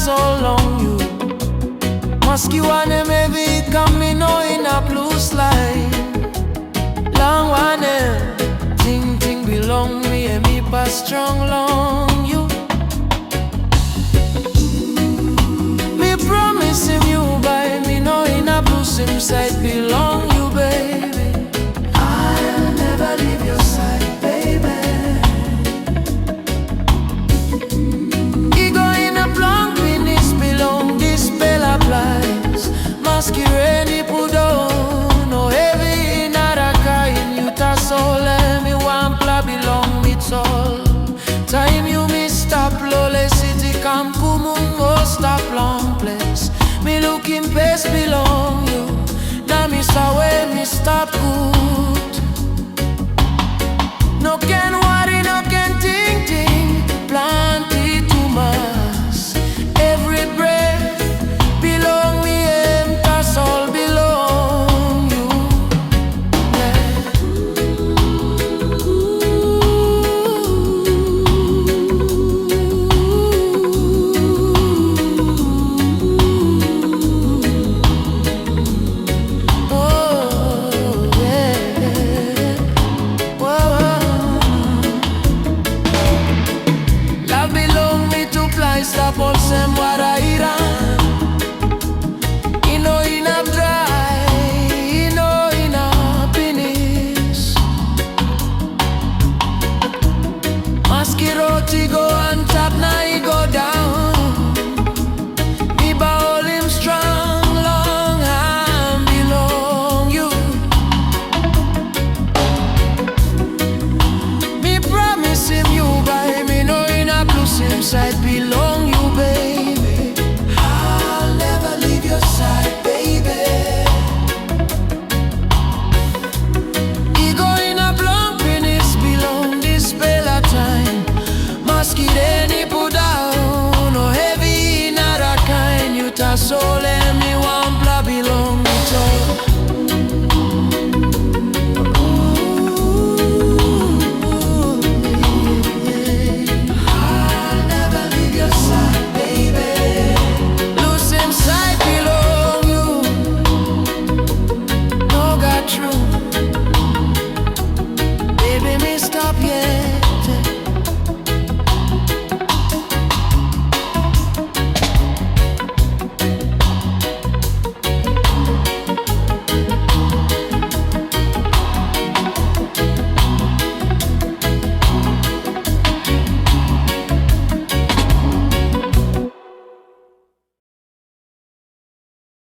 so long you. Musky one maybe come me know in a blue slide. Long one ting belong me and me pass strong long you. Me promise him you by me know in a blue sim side belong you baby. I'll never leave your side baby. Ego in a blank finish belong this spell applies. Musky rainy put down no heavy in a kind you ta soul. Me one pla belong me all. Time you me stop lole city come kumungo stop long place. Me looking best belong you. Now me saw where me stop